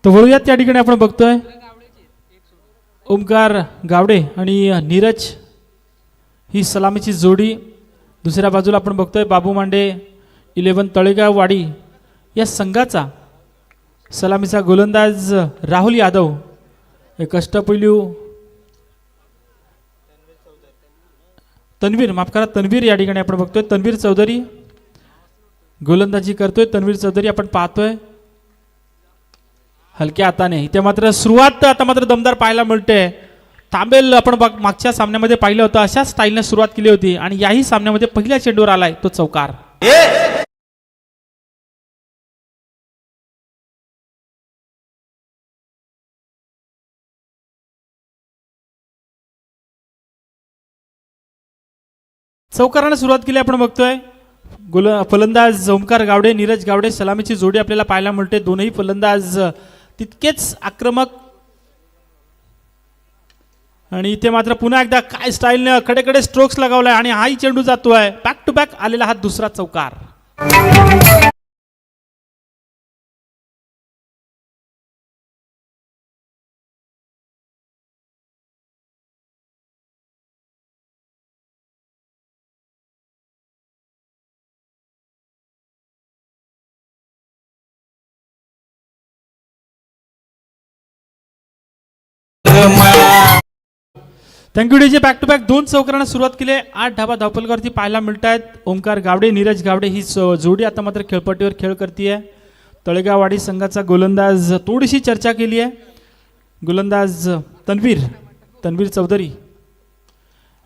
तर वळूयात त्या ठिकाणी आपण बघतोय ओमकार गावडे आणि नीरज ही सलामीची जोडी. दुसऱ्या बाजूला आपण बघतोय बाबू मांडे 11 तळेगाव वाडी या संघाचा सलामीचा गोलंदाज राहुल यादव. एक अष्टपैलू तन्वीर या ठिकाणी आपण बघतोय. तन्वीर चौधरी गोलंदाजी करतोय. तन्वीर चौधरी आपण पाहतोय हलक्या हाताने. इथे मात्र सुरुवात आता मात्र दमदार पाहायला मिळते. तांबेल आपण मागच्या सामन्यामध्ये पाहिलं होतं अशा स्टाईलने सुरुवात केली होती आणि याही सामन्यामध्ये पहिल्या चेंडूवर आलाय तो चौकार. चौकाराने सुरुवात केली आपण बघतोय. फलंदाज ओमकार गावडे नीरज गावडे सलामीची जोडी आपल्याला पाहायला मिळते. दोनही फलंदाज तितकेच आक्रमक आणि इथे मात्र पुन्हा एकदा काय स्टाईलने कडेकडे स्ट्रोक्स लगावलाय आणि हाही चेंडू जातोय. बॅक टू बॅक आलेला हा दुसरा चौकार. Thank you DJ. Back to back दोन चौकारांना सुरुवात केली. 8 धावा धावपलकावरती पाहायला मिळत आहेत. ओमकार गावडे नीरज गावडे ही जोडी आता मात्र खेळपट्टीवर खेळ करते. तळेगाववाडी संघाचा गोलंदाज थोडीशी चर्चा केली आहे. गोलंदाज तन्वीर चौधरी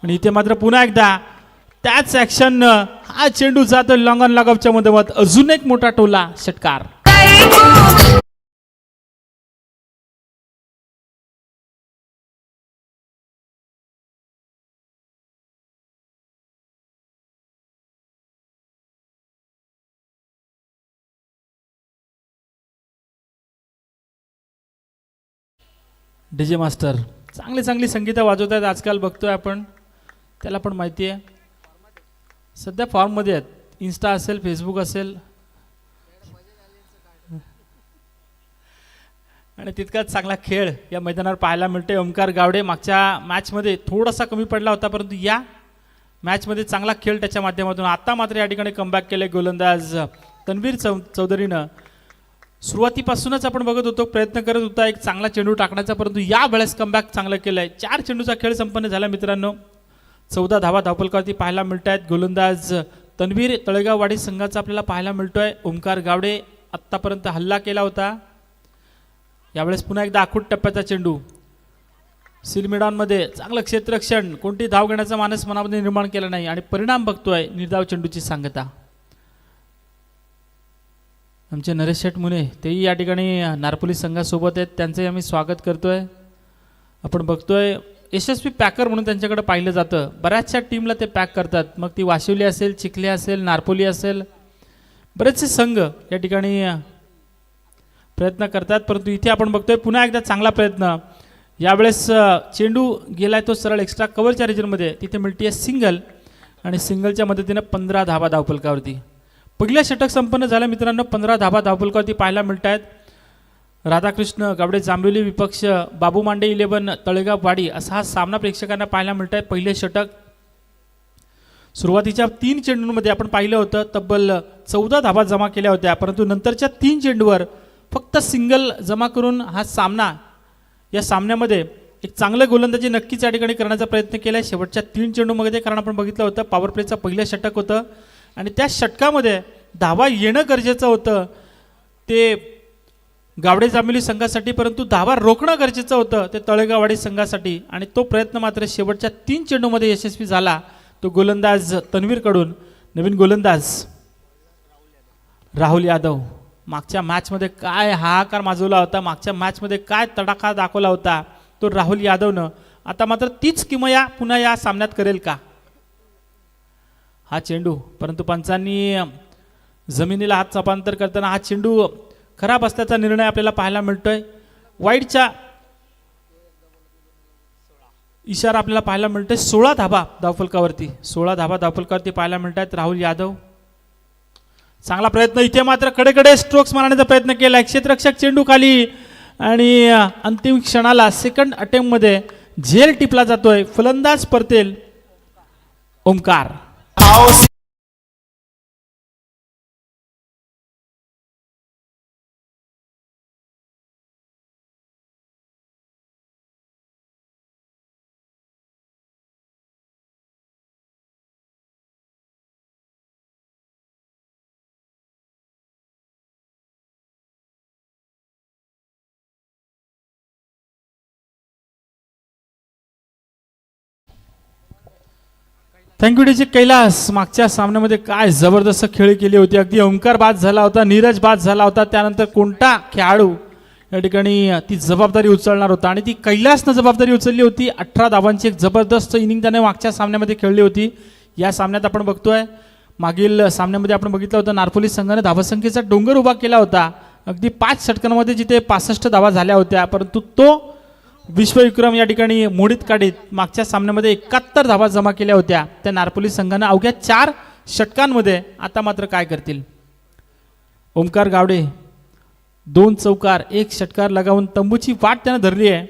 आणि इथे मात्र पुन्हा एकदा त्याच ऍक्शन हा चेंडू जातो लॉंग ऑन लॉगऑफच्या मधोमध. अजून एक मोठा टोला षटकार. डीजे मास्टर चांगली संगीत वाजवत आहेत आजकाल बघतोय आपण. त्याला पण माहिती आहे सध्या फॉर्ममध्ये आहेत. इन्स्टा असेल फेसबुक असेल आणि तितकाच चांगला खेळ या मैदानावर पाहायला मिळते. ओमकार गावडे मागच्या मॅचमध्ये थोडासा कमी पडला होता परंतु या मॅचमध्ये चांगला खेळ त्याच्या माध्यमातून आता मात्र या ठिकाणी कमबॅक केले गोलंदाज तन्वीर चौधरीनं. सुरुवातीपासूनच आपण बघत होतो प्रयत्न करत होता एक चांगला चेंडू टाकण्याचा परंतु या वेळेस कमबॅक चांगलं केलंय. 4 चेंडूचा खेळ संपन्न झाला मित्रांनो. 14 धावा धावपलकावरती पाहायला मिळत आहेत. गोलंदाज तन्वीर तळेगाववाडी संघाचा आपल्याला पाहायला मिळतोय. ओमकार गावडे आत्तापर्यंत हल्ला केला होता. यावेळेस पुन्हा एकदा आखूट टप्प्याचा चेंडू. सिलमेडांमध्ये चांगलं क्षेत्ररक्षण कोणती धाव घेण्याचा मानस मनामध्ये निर्माण केला नाही आणि परिणाम बघतोय निर्धाव चेंडूची सांगता. आमचे नरेश शेठ मुने तेही या ठिकाणी नारपोली संघासोबत आहेत. त्यांचंही आम्ही स्वागत करतोय. आपण बघतोय यशस्वी पॅकर म्हणून त्यांच्याकडे पाहिलं जातं. बऱ्याचशा टीमला ते पॅक करतात. मग ती वाशिवली असेल चिखले असेल नारपोली असेल बरेचसे संघ या ठिकाणी प्रयत्न करतात परंतु इथे आपण बघतोय पुन्हा एकदा चांगला प्रयत्न. यावेळेस चेंडू गेलाय तो सरळ एक्स्ट्रा कव्हरच्या रिजनमध्ये. तिथे मिळते सिंगल आणि सिंगलच्या मदतीने 15 धावा धावपलकावरती. पहिल्या षटक संपन्न झालं मित्रांनो. 15 धावा धावपलकावरती पाहायला मिळत आहेत. राधाकृष्ण गावडे जांभिवली विपक्ष बाबू मांडे 11 तळेगाव वाडी असा हा सामना प्रेक्षकांना पाहायला मिळत आहे. पहिले षटक सुरुवातीच्या 3 चेंडूंमध्ये आपण पाहिलं होतं तब्बल 14 धावा जमा केल्या होत्या, परंतु नंतरच्या 3 चेंडूवर फक्त सिंगल जमा करून हा सामना, या सामन्यामध्ये एक चांगलं गोलंदाजी नक्कीच या ठिकाणी करण्याचा प्रयत्न केला आहे शेवटच्या 3 चेंडूमध्ये. कारण आपण बघितलं होतं पॉवर प्लेचं पहिलं षटक होतं आणि त्या षटकामध्ये धावा येणं गरजेचं होतं ते गावडे जांभेली संघासाठी, परंतु धावा रोखणं गरजेचं होतं ते तळेगाववाडी संघासाठी आणि तो प्रयत्न मात्र शेवटच्या 3 चेंडूमध्ये यशस्वी झाला. तो गोलंदाज तन्वीरकडून नवीन गोलंदाज राहुल यादव. मागच्या मॅचमध्ये काय हाहाकार माजवला होता, मागच्या मॅचमध्ये काय तडाखा दाखवला होता तो राहुल यादवनं, आता मात्र तीच किमया पुन्हा या सामन्यात करेल का हा चेंडू. परंतु पंचांनी जमिनीला हात चपांतर करताना हा चेंडू खराब असल्याचा निर्णय आपल्याला पाहायला मिळतोय. वाईडच्या इशारा आपल्याला पाहायला मिळतोय. 16 धाबा धावफलकावरती, 16 धाबा धावफलकावरती पाहायला मिळत आहेत. राहुल यादव चांगला प्रयत्न, इथे मात्र कडेकडे स्ट्रोक्स मारण्याचा प्रयत्न केला, क्षेत्ररक्षक चेंडू खाली आणि अंतिम क्षणाला सेकंड अटेम्प्ट मध्ये झेल टिपला जातोय. फलंदाज परतेल ओमकार. Thank you DJ Kailas. मागच्या सामन्यामध्ये काय जबरदस्त खेळी केली होती. अगदी ओंकार बाद झाला होता, नीरज बाद झाला होता, त्यानंतर कोणता खेळाडू या ठिकाणी ती जबाबदारी उचलणार होता आणि ती कैलासनं जबाबदारी उचलली होती. 18 धावांची एक जबरदस्त इनिंग त्याने मागच्या सामन्यामध्ये खेळली होती. या सामन्यात आपण बघतोय, मागील सामन्यामध्ये आपण बघितलं होतं नारपोली संघाने धावसंख्येचा डोंगर उभा केला होता. अगदी 5 षटकांमध्ये जिथे 65 धावा झाल्या होत्या, परंतु तो विश्वविक्रम या ठिकाणी मोडीत काढीत मागच्या सामन्यामध्ये 71 धावा जमा केल्या होत्या त्या नारपोली संघानं अवघ्या 4 षटकांमध्ये. आता मात्र काय करतील ओमकार गावडे. 2 चौकार 1 षटकार लगावून तंबूची वाट त्यानं धरली आहे.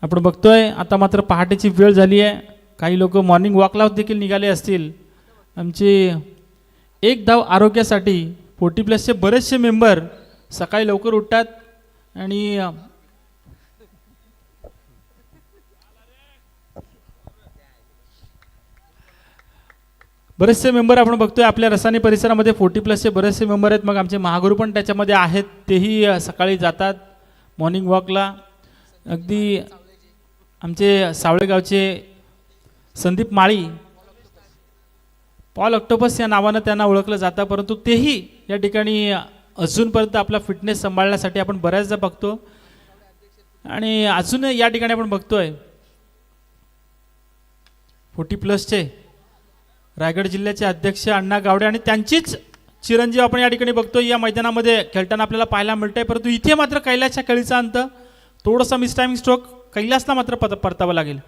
आपण बघतोय आता मात्र पहाटेची वेळ झाली आहे. काही लोक मॉर्निंग वॉकला देखील निघाले असतील. आमचे 1 धाव आरोग्यासाठी 40+ बरेचसे मेंबर सकाळी लवकर उठतात आणि बरेचसे मेंबर आपण बघतोय आपल्या रसानी परिसरामध्ये 40+ बरेचसे मेंबर आहेत. मग आमचे महागुरू पण त्याच्यामध्ये आहेत, तेही सकाळी जातात मॉर्निंग वॉकला. अगदी आमचे सावळेगावचे संदीप माळी, पॉल ऑक्टोपस या नावानं त्यांना ओळखलं जातं, परंतु तेही या ठिकाणी अजूनपर्यंत आपला फिटनेस सांभाळण्यासाठी आपण बऱ्याचदा बघतो. आणि अजून या ठिकाणी आपण बघतोय 40+ रायगड जिल्ह्याचे अध्यक्ष अण्णा गावडे आणि त्यांचीच चिरंजीव आपण या ठिकाणी बघतोय या मैदानामध्ये खेळताना आपल्याला पाहायला मिळतंय. परंतु इथे मात्र कैलासच्या खेळीचा अंत, थोडासा मिसटायमिंग स्ट्रोक कैलासला मात्र परतावा लागेल.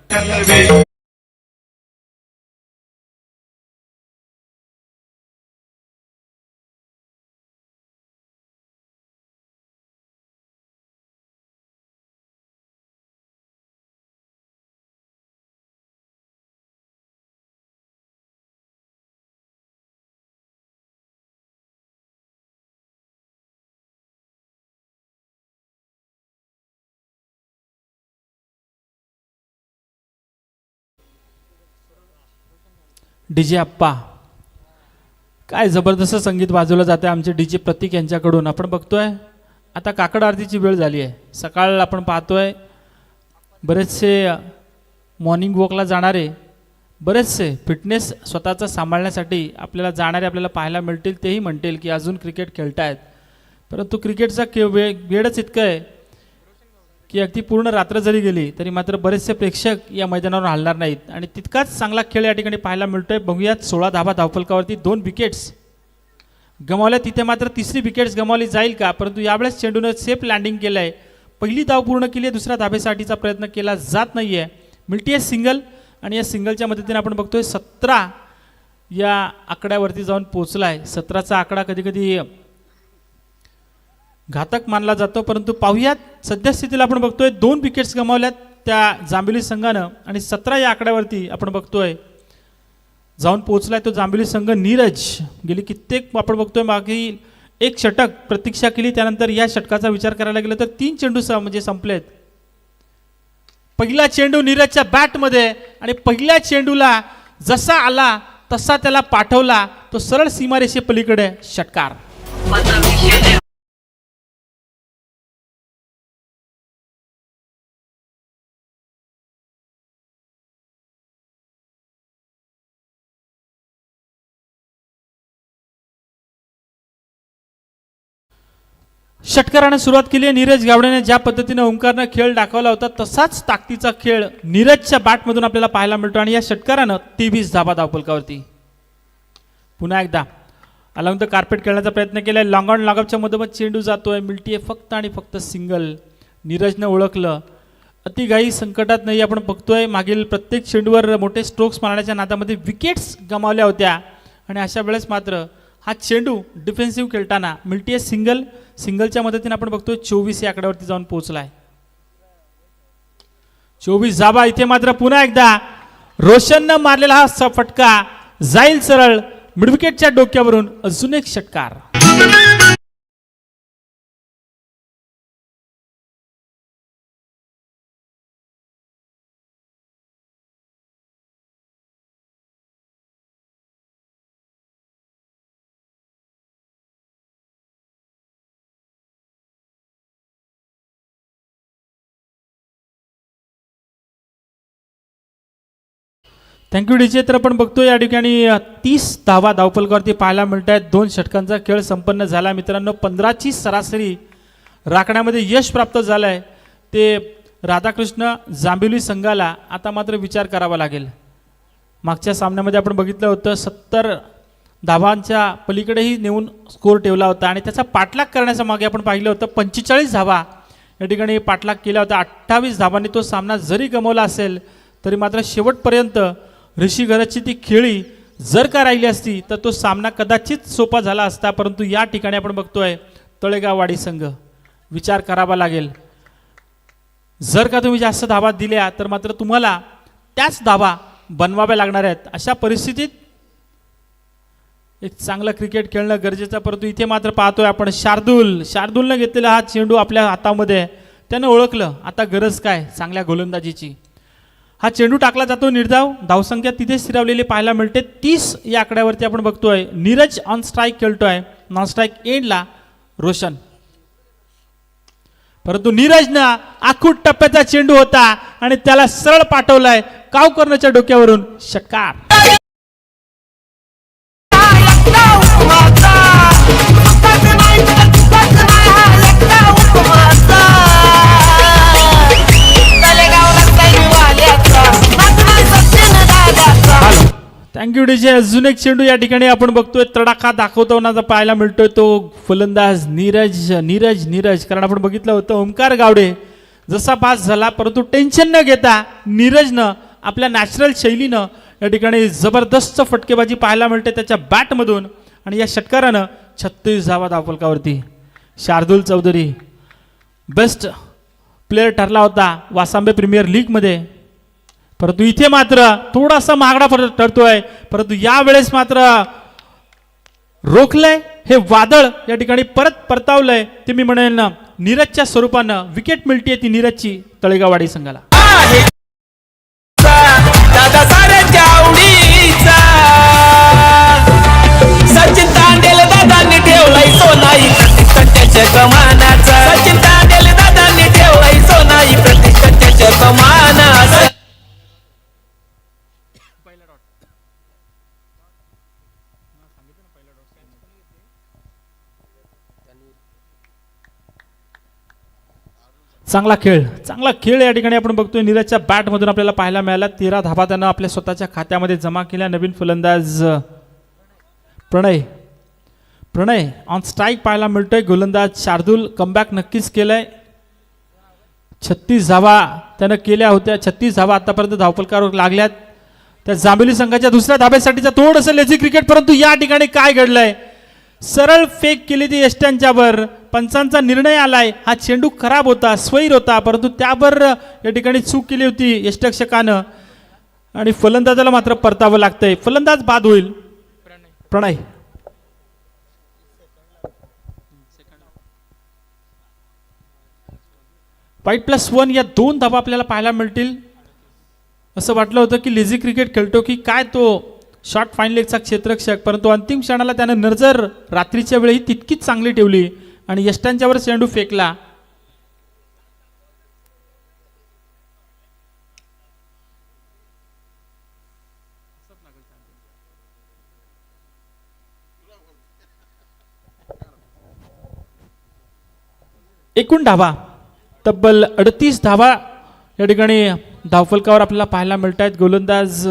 डीजे अप्पा, काय जबरदस्त संगीत वाजवलं जातं आमचे डीजे प्रतीक यांच्याकडून. आपण बघतोय आता काकड आरतीची वेळ झाली आहे. सकाळ आपण पाहतोय बरेचसे मॉर्निंग वॉकला जाणारे, बरेचसे फिटनेस स्वतःचा सांभाळण्यासाठी आपल्याला जाणारे आपल्याला पाहायला मिळतील. तेही म्हणतील की अजून क्रिकेट खेळतायत, परंतु क्रिकेटचा वेळच इतकं आहे की अगदी पूर्ण रात्र जरी गेली तरी मात्र बरेचसे प्रेक्षक या मैदानावर हलणार नाहीत आणि तितकाच चांगला खेळ या ठिकाणी पाहायला मिळतोय. बघूयात 16 धावा धावफलकावरती 2 विकेट्स गमावल्या, तिथे मात्र 3री विकेट्स गमावली जाईल का. परंतु यावेळेस चेंडूने सेफ लँडिंग केलं आहे, पहिली धाव पूर्ण केली आहे, दुसऱ्या धाबेसाठीचा प्रयत्न केला जात नाही आहे. मिळते सिंगल आणि या सिंगलच्या मदतीने आपण बघतोय 17 या आकड्यावरती जाऊन पोहोचला आहे. 17चा आकडा कधी कधी घातक मानला जातो, परंतु पाहूयात सद्यस्थितीला आपण बघतोय 2 विकेट्स गमावल्यात त्या जांभेली संघानं आणि 17 या आकड्यावरती आपण बघतोय जाऊन पोहोचलाय तो जांभेली संघ. नीरज गेली कित्येक आपण बघतोय मागे एक षटक प्रतीक्षा केली, त्यानंतर या षटकाचा विचार करायला गेला तर 3 चेंडू म्हणजे संपलेत. पहिला चेंडू नीरजच्या बॅटमध्ये आणि पहिल्या चेंडूला जसा आला तसा त्याला पाठवला तो सरळ सीमारेषे पलीकडे. षटकार. षटकाराने सुरुवात केली आहे नीरज गावडेने. ज्या पद्धतीने ओंकारनं खेळ दाखवला होता तसाच ताकदीचा खेळ नीरजच्या बॅटमधून आपल्याला पाहायला मिळतो आणि या षटकारानं 23 धाबा धावफलकावरती. पुन्हा एकदा अलॉंग द कार्पेट खेळण्याचा प्रयत्न केलाय. लॉंग ऑन लॉंगअपच्या मधोमध चेंडू जातोय. मिळतीये फक्त आणि फक्त सिंगल. नीरजनं ओळखलं अतिघाई संकटात नाही. आपण बघतोय मागील प्रत्येक चेंडूवर मोठे स्ट्रोक्स मारण्याच्या नादामध्ये विकेट्स गमावल्या होत्या आणि अशा वेळेस मात्र हा चेंडू डिफेन्सिव्ह खेळताना मिळतीये सिंगल. सिंगलच्या मदतीने आपण बघतोय 24 या आकड्यावरती जाऊन पोहोचलाय. 24 धाबा. इथे मात्र पुन्हा एकदा रोशननं मारलेला हा फटका जाईल सरळ मिडविकेटच्या डोक्यावरून. अजून एक षटकार. Thank you DJ. तर आपण बघतोय या ठिकाणी 30 धावा धावफलकावरती पाहायला मिळत आहेत. 2 षटकांचा खेळ संपन्न झाला मित्रांनो. 15ची सरासरी राखण्यामध्ये यश प्राप्त झालंय. ते राधाकृष्ण जांभिवली संघाला आता मात्र विचार करावा लागेल. मागच्या सामन्यामध्ये आपण बघितलं होतं 70 धावांच्या पलीकडेही नेऊन स्कोर ठेवला होता आणि त्याचा पाठलाग करण्याच्या मागे आपण पाहिलं होतं 45 धावा या ठिकाणी पाठलाग केला होता. 28 धावांनी तो सामना जरी गमावला असेल तरी मात्र शेवटपर्यंत ऋषी घरची ती खेळी जर का राहिली असती तर तो सामना कदाचित सोपा झाला असता. परंतु या ठिकाणी आपण बघतोय तळेगाववाडी संघ विचार करावा लागेल. जर का तुम्ही जास्त धावा दिल्या तर मात्र तुम्हाला त्याच धावा बनवाव्या लागणार आहेत. अशा परिस्थितीत एक चांगलं क्रिकेट खेळणं गरजेचं. परंतु इथे मात्र पाहतोय आपण शार्दूलनं घेतलेला हा चेंडू आपल्या हातामध्ये. त्यानं ओळखलं आता गरज काय चांगल्या गोलंदाजीची. हा चेंडू टाकला जातो निर्धाव. धावसंख्या तिथे स्थिरावलेली पाहायला मिळते 30 या आकड्यावरती आपण बघतोय. नीरज ऑन स्ट्राईक खेळतोय. नॉन स्ट्राईक एंडला रोशन. परंतु नीरजनं आखूट टप्प्याचा चेंडू होता आणि त्याला सरळ पाठवलाय काव कर्णच्या डोक्यावरून. षटकार. Thank you DJ. अजून एक चेंडू या ठिकाणी आपण बघतोय तडाखा दाखवताना पाहायला मिळतोय तो फलंदाज नीरज. कारण आपण बघितलं होतं ओंकार गावडे जसा पास झाला परंतु टेन्शन न घेता नीरजनं आपल्या नॅचरल शैलीनं या ठिकाणी जबरदस्त फटकेबाजी पाहायला मिळते त्याच्या बॅटमधून आणि या षटकारानं 36 धावा धावफलकावरती. शार्दूल चौधरी बेस्ट प्लेअर ठरला होता वासांबे प्रीमियर लीगमध्ये. परंतु इथे मात्र थोडासा महागडा ठरतोय. परंतु यावेळेस मात्र रोखलंय हे वादळ या ठिकाणी परत परतावलंय. ते मी म्हणेन नीरजच्या स्वरूपानं विकेट मिळते ती नीरजची तळेगाववाडी संघाला. सचिन तांडेल दादांनी ठेवलाय सोनाई प्रतिष्ठाच्या कमानाचा. सचिन तांडेल दादांनी ठेवलाय सोनाई प्रतिष्ठाच्या कमानाचा. चांगला खेळ या ठिकाणी आपण बघतोय नीरजच्या बॅटमधून आपल्याला पाहायला मिळाला. 13 धावा त्यानं आपल्या स्वतःच्या खात्यामध्ये जमा केल्या. नवीन फलंदाज प्रणय ऑन स्ट्राईक पाहायला मिळतोय. गोलंदाज शार्दूल कमबॅक नक्कीच केलंय. 36 धावा त्यानं केल्या होत्या. 36 धावा आतापर्यंत धावफलकावर लागल्यात. त्या जांभेली संघाच्या दुसऱ्या धाब्यासाठीचा थोडंसं लेझी क्रिकेट. परंतु या ठिकाणी काय घडलंय सरळ फेक केली ती यष्ट्यांच्यावर. पंचांचा निर्णय आलाय. हा चेंडू खराब होता स्वैर होता परंतु त्यावर या ठिकाणी चूक केली होती यष्टरक्षकानं आणि फलंदाजाला मात्र परतावं लागतंय. फलंदाज बाद होईल. प्रणय. +1 या 2 धावा आपल्याला पाहायला मिळतील. असं वाटलं होतं की लेझी क्रिकेट खेळतो की काय तो शॉर्ट फाईन लेगचा क्षेत्ररक्षक, परंतु अंतिम क्षणाला त्याने नजर रात्रीच्या वेळी तितकीच चांगली ठेवली आणि यष्टांच्यावर चेंडू फेकला. एकूण धावा तब्बल 38 धावा या ठिकाणी धावफलकावर आपल्याला पाहायला मिळत आहेत. गोलंदाज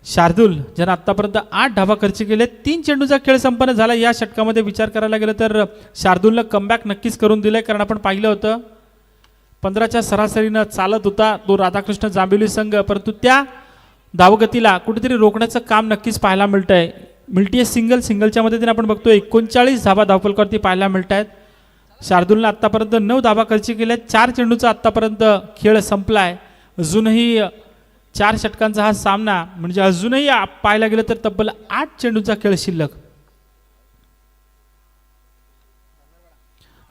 शार्दूल ज्यानं आतापर्यंत 8 धावा खर्च केले. 3 चेंडूचा खेळ संपन्न झाला. या षटकामध्ये विचार करायला गेलं तर शार्दूलनं कमबॅक नक्कीच करून दिलंय, कारण आपण पाहिलं होतं 15च्या सरासरीनं चालत होता तो राधाकृष्ण जांभिवली संघ, परंतु त्या धावगतीला कुठेतरी रोखण्याचं काम नक्कीच पाहायला मिळतंय. मिळतीये सिंगलच्या मदतीने आपण बघतोय 39 धावा धावफलकावरती पाहायला मिळत आहेत. शार्दूलनं आतापर्यंत 9 धावा खर्च केल्या. 4 चेंडूचा आतापर्यंत खेळ संपलाय. अजूनही 4 षटकांचा हा सामना, म्हणजे अजूनही पाहायला गेलं तर तब्बल 8 चेंडूचा खेळ शिल्लक.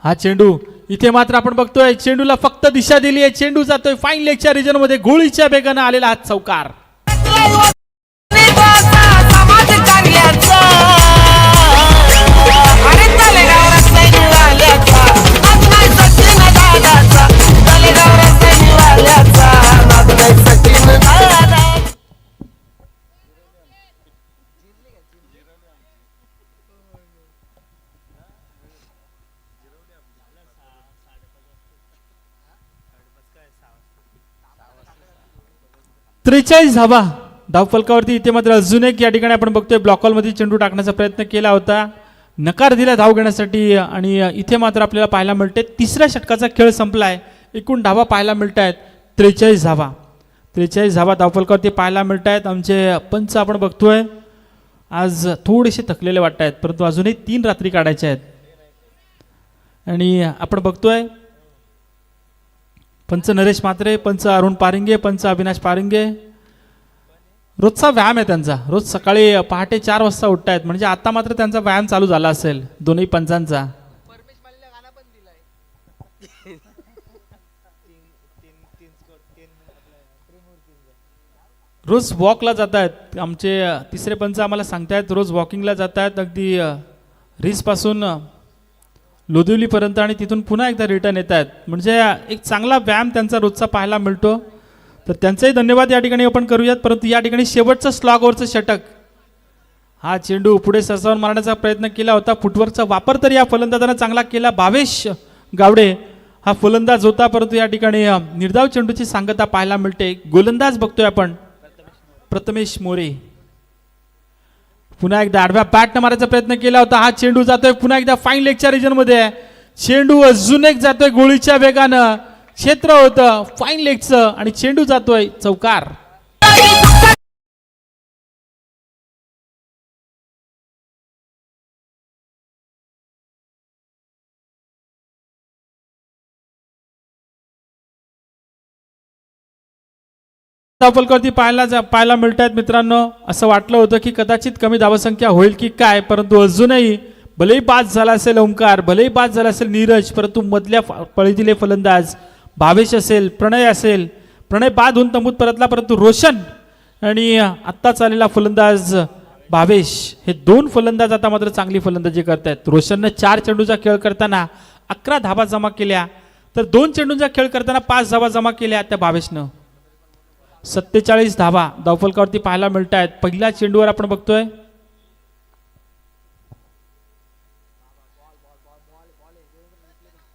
हा चेंडू इथे मात्र आपण बघतोय चेंडूला फक्त दिशा दिली आहे. चेंडू जातोय फाईन लेगच्या रिजन मध्ये. गोळीच्या वेगानं आलेला हा चौकार. त्रेचाळीस धावा धावफलकावरती. इथे मात्र अजून एक या ठिकाणी आपण बघतोय ब्लॉकॉलमध्ये चेंडू टाकण्याचा प्रयत्न केला होता, नकार दिला धाव घेण्यासाठी, आणि इथे मात्र आपल्याला पाहायला मिळते 3ऱ्या षटकाचा खेळ संपलाय. एकूण धावा पाहायला मिळत आहेत 43 धावा. 43 धावा धावफलकावरती पाहायला मिळत आहेत. आमचे पंच आपण बघतोय आज थोडेसे थकलेले वाटत आहेत, परंतु अजूनही 3 रात्री काढायच्या आहेत. आणि आपण बघतोय पंच नरेश म्हात्रे, पंच अरुण पारिंगे, पंच अविनाश पारिंगे. रोजचा व्यायाम आहे त्यांचा. रोज सकाळी पहाटे 4 वाजता उठत आहेत, म्हणजे आता मात्र त्यांचा व्यायाम चालू झाला असेल दोन्ही पंचांचा. रोज वॉकला जात आहेत आमचे 3रे पंच. आम्हाला सांगतायत रोज वॉकिंगला जात आहेत, अगदी रिसपासून लोदिवलीपर्यंत, आणि तिथून पुन्हा एकदा रिटर्न येत आहेत. म्हणजे एक चांगला व्यायाम त्यांचा रोजचा पाहायला मिळतो. तर त्यांचाही धन्यवाद या ठिकाणी आपण करूयात. परंतु या ठिकाणी शेवटचं स्लॉगवरचं षटक. हा चेंडू पुढे सरसावून मारण्याचा प्रयत्न केला होता. फुटवर्कचा वापर तर या फलंदाजानं चांगला केला. भावेश गावडे हा फलंदाज होता, परंतु या ठिकाणी निर्धाव चेंडूची सांगता पाहायला मिळते. गोलंदाज बघतोय आपण प्रथमेश मोरे. पुन्हा एकदा आडव्या बॅटनं मारायचा प्रयत्न केला होता. हा चेंडू जातोय पुन्हा एकदा फाईन लेगच्या रिजन मध्ये. चेंडू अजून एक जातोय गोळीच्या वेगानं. क्षेत्र होतं फाईन लेगचं आणि चेंडू जातोय चौकार. धावफलकावरती पाहायला मिळत आहेत मित्रांनो. असं वाटलं होतं की कदाचित कमी धावसंख्या होईल की काय, परंतु अजूनही भलेही बाद झाला असेल ओंकार, भलेही बाद झाला असेल नीरज, परंतु मधल्या फळीतील फलंदाज भावेश असेल, प्रणय असेल, प्रणय बाद होऊन तंबूत परतला, परंतु रोशन आणि आत्ताच आलेला फलंदाज भावेश हे 2 फलंदाज आता मात्र चांगली फलंदाजी करतायत. रोशननं 4 चेंडूचा खेळ करताना 11 धावा जमा केल्या, तर 2 चेंडूचा खेळ करताना 5 धावा जमा केल्या त्या भावेशनं. 47 धावा धावफलकावरती पाहायला मिळत आहेत. पहिल्या चेंडूवर आपण बघतोय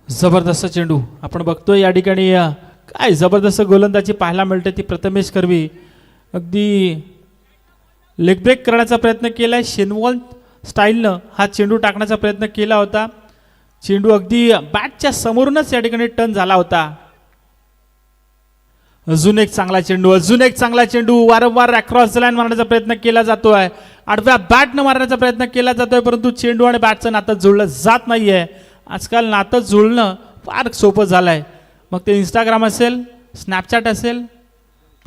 जबरदस्त चेंडू आपण बघतोय या ठिकाणी. काय जबरदस्त गोलंदाजी पाहायला मिळते ती प्रथमेश कर्वी. अगदी लेग ब्रेक करण्याचा प्रयत्न केलाय. शेनवॉल स्टाईलनं हा चेंडू टाकण्याचा प्रयत्न केला होता. चेंडू अगदी बॅटच्या समोरूनच या ठिकाणी टर्न झाला होता. अजून एक चांगला चेंडू, अजून एक चांगला चेंडू. वारंवार अक्रॉस द लाईन मारण्याचा प्रयत्न केला जातोय. आडव्या बॅटनं मारण्याचा प्रयत्न केला जातोय, परंतु चेंडू आणि बॅटचं नातं जुळलं जात नाहीये. आजकाल नातं जुळणं फार सोपं झालंय. मग ते इंस्टाग्राम असेल, स्नॅपचॅट असेल,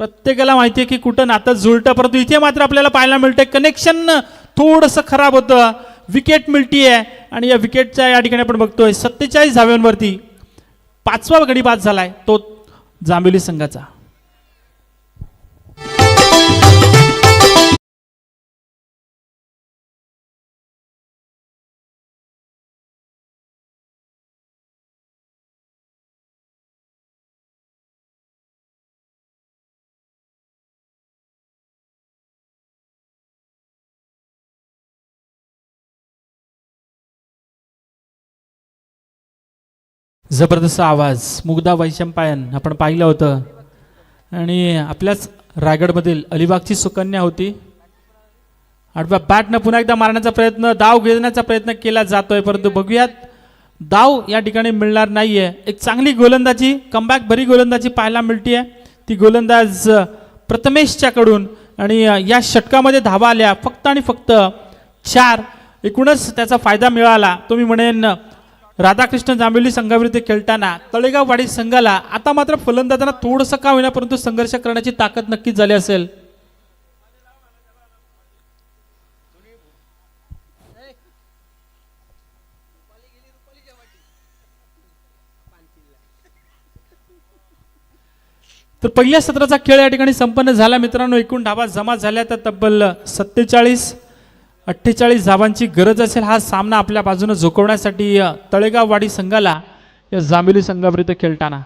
प्रत्येकाला माहिती आहे की कुठं नातं जुळतं, परंतु इथे मात्र आपल्याला पाहायला मिळतंय कनेक्शन थोडंसं खराब होतं, विकेट मिळतीये आणि या विकेटच्या या ठिकाणी आपण बघतोय 47 धाव्यांवरती 5वा गडी बाद झालाय तो जांभिवली संघाचा. जबरदस्त आवाज मुग्धा वैशंपायन आपण पाहिलं होतं आणि आपल्याच रायगडमधील अलिबागची सुकन्या होती. आडव्या बॅटनं पुन्हा एकदा मारण्याचा प्रयत्न, डाव घेण्याचा प्रयत्न केला जातोय, परंतु बघूयात डाव या ठिकाणी मिळणार नाहीये. एक चांगली गोलंदाजी, कमबॅक भरी गोलंदाजी पाहायला मिळतीये ती गोलंदाज प्रथमेशच्याकडून आणि या षटकामध्ये धावा आल्या फक्त आणि फक्त 4. एकूणच त्याचा फायदा मिळाला. तो मी म्हणेन राधाकृष्ण जांभिवली संघाविरुद्ध खेळताना तळेगाव वाडी संघाला आता मात्र फलंदाजांना थोडंसं का होईना परंतु संघर्ष करण्याची ताकद नक्कीच झाली असेल. तर पहिल्या सत्राचा खेळ या ठिकाणी संपन्न झाला मित्रांनो. एकूण धावा जमा झाल्या तर तब्बल 47-48 धावांची गरज असेल हा सामना आपल्या बाजूने झोकवण्यासाठी तळेगाव वाडी संघाला या जांभिवली संघाविरुद्ध खेळताना.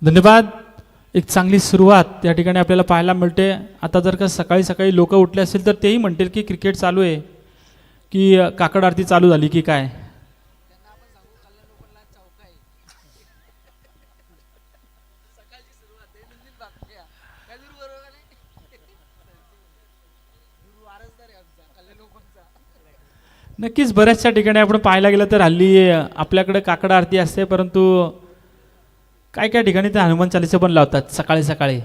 धन्यवाद. एक चांगली सुरुवात या ठिकाणी आपल्याला पाहायला मिळते. आता जर का सकाळी सकाळी लोक उठले असतील तर तेही म्हणतील की क्रिकेट चालू आहे की काकड आरती चालू झाली की काय. नक्कीच बऱ्याचशा ठिकाणी आपण पाहायला गेलं तर हल्ली आपल्याकडे काकड आरती असते, परंतु काय काय ठिकाणी ते हनुमान चालिसा पण लावतात सकाळी सकाळी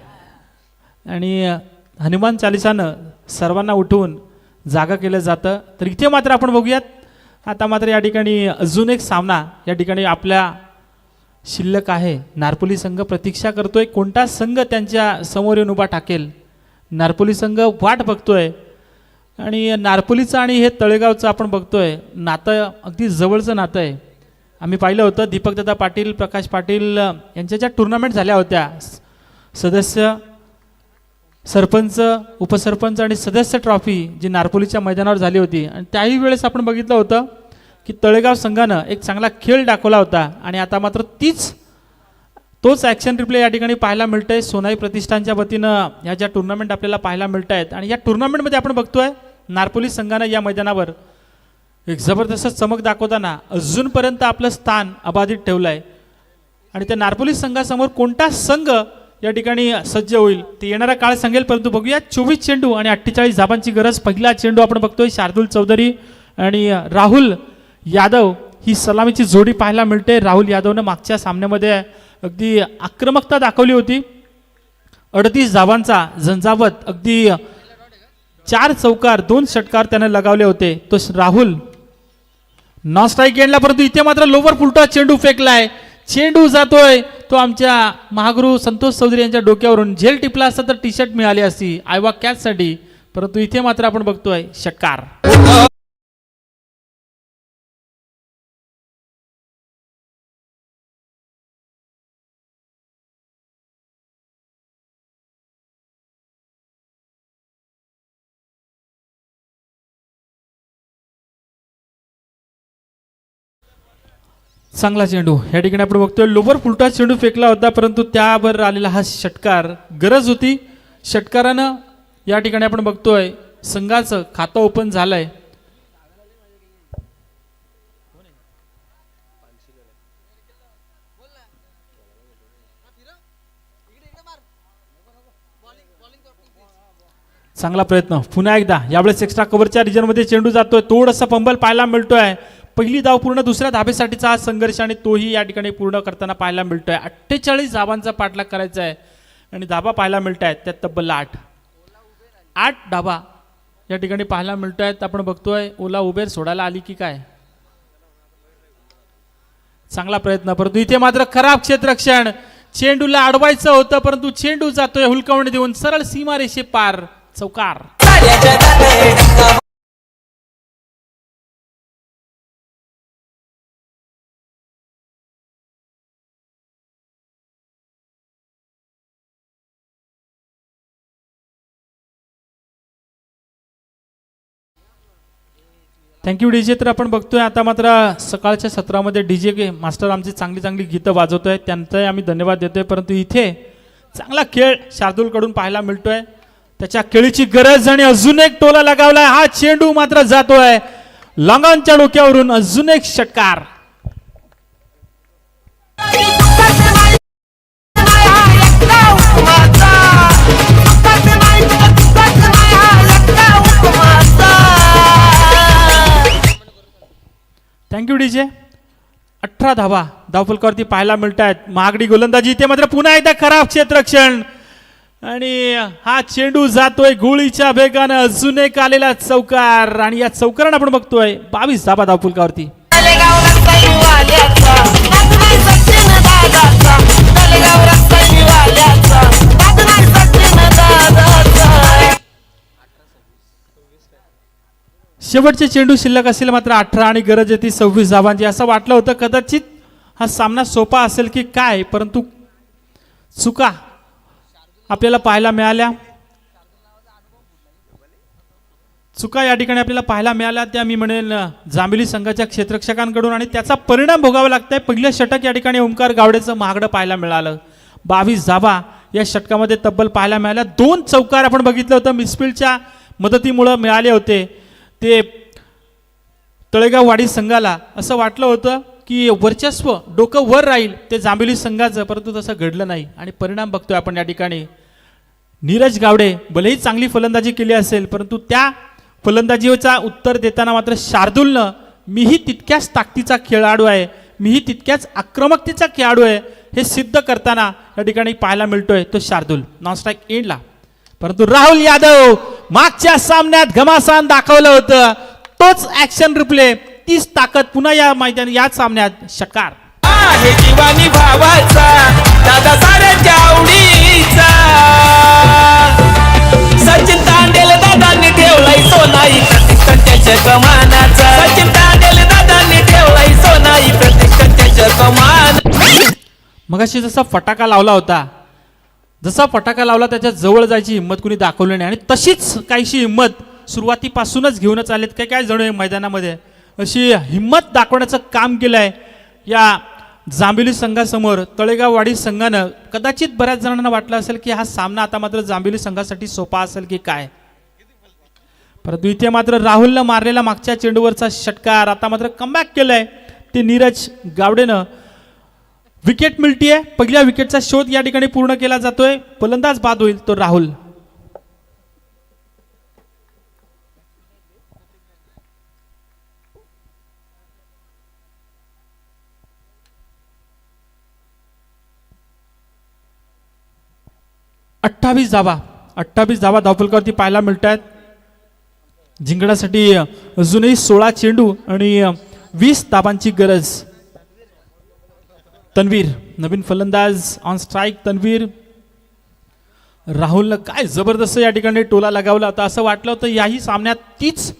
आणि हनुमान चालिसानं सर्वांना उठवून जागा केलं जातं. तर इथे मात्र आपण बघूयात आता मात्र या ठिकाणी अजून एक सामना या ठिकाणी आपल्या शिल्लक आहे. नारपोली संघ प्रतीक्षा करतोय कोणता संघ त्यांच्या समोर येऊन उभा टाकेल. नारपोली संघ वाट बघतोय आणि नारपोलीचं आणि हे तळेगावचं आपण बघतोय नातं अगदी जवळचं नातं आहे. आम्ही पाहिलं होतं दीपकदादा पाटील, प्रकाश पाटील यांच्या ज्या टुर्नामेंट झाल्या होत्या सदस्य, सरपंच, उपसरपंच आणि सदस्य ट्रॉफी जी नारपोलीच्या मैदानावर झाली होती आणि त्याही वेळेस आपण बघितलं होतं की तळेगाव संघानं एक चांगला खेळ दाखवला होता आणि आता मात्र तोच ॲक्शन रिप्ले या ठिकाणी पाहायला मिळतंय. सोनाई प्रतिष्ठानच्या वतीनं ह्या ज्या टुर्नामेंट आपल्याला पाहायला मिळत आहेत आणि या टुर्नामेंटमध्ये आपण बघतोय नारपोली संघानं या मैदानावर एक जबरदस्त चमक दाखवताना अजूनपर्यंत आपलं स्थान अबाधित ठेवलं आहे आणि त्या नारपोली संघासमोर कोणता संघ या ठिकाणी सज्ज होईल ते येणारा काळ सांगेल. परंतु बघूया 24 चेंडू आणि 48 धाबांची गरज. पहिला चेंडू आपण बघतोय शार्दुल चौधरी आणि राहुल यादव ही सलामीची जोडी पाहायला मिळते. राहुल यादवनं मागच्या सामन्यामध्ये अगदी आक्रमकता दाखवली होती. 38 धावांचा झंझावत अगदी 4 चौकार 2 षटकार त्याने लगावले होते. तो राहुल नॉन स्ट्राईक एंडला, परंतु इथे मात्र लोवर फुलटा चेंडू फेकलाय. चेंडू जातोय तो आमच्या महागुरु संतोष चौधरी यांच्या डोक्यावरून. झेल टिपला असता तर टी शर्ट मिळाली असती आयवा कॅच साठी, परंतु इथे मात्र आपण बघतोय षटकार. चांगला चेंडू या ठिकाणी आपण बघतोय. लोवर फुलटा चेंडू फेकला होता, परंतु त्यावर आलेला हा षटकार गरज होती षटकारानं. या ठिकाणी आपण बघतोय संघाचं खातं ओपन झालंय. चांगला प्रयत्न पुन्हा एकदा, यावेळेस एक्स्ट्रा कव्हरच्या रिजनमध्ये चेंडू जातोय. थोडासा फंबल पाहायला मिळतोय. पहिली धाव पूर्ण, दुसऱ्या धाबेसाठीचा हा संघर्ष आणि तोही या ठिकाणी पूर्ण करताना पाहायला मिळतोय. 48 धाबांचा पाठलाग करायचा आहे आणि धाबा पाहायला मिळत आहेत त्यात तब्बल 8 धाबा या ठिकाणी पाहायला मिळत आहेत. आपण बघतोय ओला उबेर सोडायला आली की काय. चांगला प्रयत्न, परंतु इथे मात्र खराब क्षेत्ररक्षण. चेंडूला अडवायचं होतं परंतु चेंडू जातोय हुलकावणी देऊन सरळ सीमारेषे पार. चौकार. Thank you DJ. तर आपण बघतोय आता मात्र सकाळच्या सत्रामध्ये डीजे मास्टर आमची चांगली चांगली गीतं वाजवतोय, त्यांचाही आम्ही धन्यवाद देतोय. परंतु इथे चांगला खेळ शार्दूल कडून पाहायला मिळतोय. त्याच्या खेळीची गरज आणि अजून एक टोला लगावलाय. हा चेंडू मात्र जातोय लॉंगॉनच्या डोक्यावरून. अजून एक षटकार. Thank you DJ. 18 धावा धावफलकावरती पाहायला मिळत आहेत. महागडी गोलंदाजी. इथे मात्र पुन्हा एकदा खराब क्षेत्ररक्षण आणि हा चेंडू जातोय गोळीच्या वेगानं. अजून एक आलेला चौकार आणि या चौकारानं आपण बघतोय 22 धावा धावफलकावरती. शेवटचे चेंडू शिल्लक असेल मात्र 18 आणि गरज येते 26 धावांची. असं वाटलं होतं कदाचित हा सामना सोपा असेल की काय, परंतु चुका आपल्याला पाहायला मिळाल्या. चुका या ठिकाणी आपल्याला पाहायला मिळाल्या त्या मी म्हणेन जांभेली संघाच्या क्षेत्ररक्षकांकडून आणि त्याचा परिणाम भोगावा लागतंय. पहिलं षटक या ठिकाणी ओंकार गावडेचं महागडं पाहायला मिळालं. 22 धावा या षटकामध्ये तब्बल पाहायला मिळाल्या. 2 चौकार आपण बघितलं होतं मिसफील्डच्या मदतीमुळे मिळाले होते. ते तळेगाव वाडी संघाला असं वाटलं होतं की वर्चस्व डोकं वर राहील ते जांभेली संघाचं, परंतु तसं घडलं नाही आणि परिणाम बघतोय आपण या ठिकाणी. नीरज गावडे भलेही चांगली फलंदाजी केली असेल परंतु त्या फलंदाजीचा उत्तर देताना मात्र शार्दूलनं मीही तितक्याच ताकदीचा खेळाडू आहे, मीही तितक्याच आक्रमकतेचा खेळाडू आहे हे सिद्ध करताना या ठिकाणी पाहायला मिळतोय तो शार्दूल नॉन स्ट्राईक एंडला. परंतु राहुल यादव मागच्या सामन्यात घमासान दाखवलं होतं. तोच ऍक्शन रिप्ले, तीच ताकद पुन्हा या मैदानी या सामन्यात. षटकार. आहे जीवानी भावाचा दादा साऱ्यांच्या आवडीचा. सचिन तांडेल दादांनी ठेवलाय सोनाई प्रतिष्ठाच्या कमानाचा. सचिन तांडेल दादांनी ठेवलाय सोनाई प्रतिष्ठाच्या कमान. मगाशी जसा फटाका लावला होता, जसा फटाका लावला त्याच्या जवळ जायची हिंमत कुणी दाखवली नाही आणि तशीच काहीशी हिंमत सुरुवातीपासूनच घेऊनच आलेत काय काय जण मैदानामध्ये. अशी हिंमत दाखवण्याचं काम केलंय या जांभेली संघासमोर. तळेगाव वाडी संघानं कदाचित बऱ्याच जणांना वाटलं असेल की हा सामना आता मात्र जांभेली संघासाठी सोपा असेल की काय, परंतु इथे मात्र राहुलनं मारलेला मागच्या चेंडूवरचा षटकार आता मात्र कमबॅक केलंय ते नीरज गावडेनं. विकेट मिळतीये. पहिल्या विकेटचा शोध या ठिकाणी पूर्ण केला जातोय. फलंदाज बाद होईल तो राहुल. 28 धावा धावफलकावरती पाहायला मिळत आहेत. जिंकण्यासाठी अजूनही 16 चेंडू आणि 20 धावांची गरज. तन्वीर नवीन फलंदाज ऑन स्ट्राईक. तन्वीर राहुलनं काय जबरदस्त या ठिकाणी टोला लगावला होता. असं वाटलं होतं याही सामन्यात तीच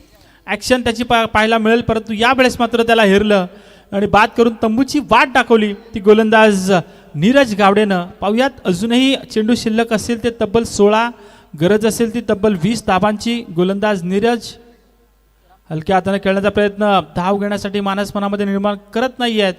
ॲक्शन त्याची पाहायला मिळेल, परंतु यावेळेस मात्र त्याला हेरलं आणि बाद करून तंबूची वाट दाखवली ती गोलंदाज नीरज गावडेनं. पाहुयात अजूनही चेंडू शिल्लक असेल ते तब्बल 16, गरज असेल ती तब्बल 20 धावांची. गोलंदाज नीरज हलक्या हाताने खेळण्याचा प्रयत्न धाव घेण्यासाठी मानस मनामध्ये निर्माण करत नाही आहेत.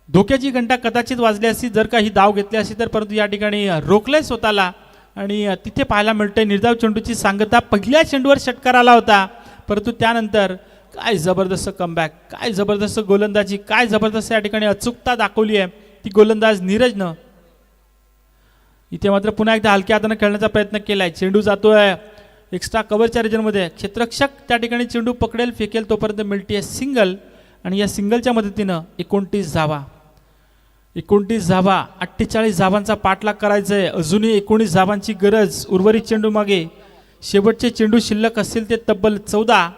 धोक्याची घंटा कदाचित वाजली असती जर का ही धाव घेतली असती तर, परंतु या ठिकाणी रोखलंय स्वतःला आणि तिथे पाहायला मिळतंय निर्धाव चेंडूची सांगता. पहिल्या चेंडूवर षटकार आला होता, परंतु त्यानंतर काय जबरदस्त कमबॅक, काय जबरदस्त गोलंदाजी, काय जबरदस्त या ठिकाणी अचूकता दाखवली आहे ती गोलंदाज नीरजनं. इथे मात्र पुन्हा एकदा हलक्या हाताने खेळण्याचा प्रयत्न केलाय. चेंडू जातोय एक्स्ट्रा कव्हरच्या रिजनमध्ये. क्षेत्ररक्षक त्या ठिकाणी चेंडू पकडेल फेकेल तोपर्यंत मिळते सिंगल आणि या सिंगलच्या मदतीनं 29 धावा. 48 धावांचा पाठलाग करायचा आहे. अजूनही 19 धावांची गरज. उर्वरित चेंडू मागे. शेवटचे चेंडू शिल्लक असतील ते तब्बल 14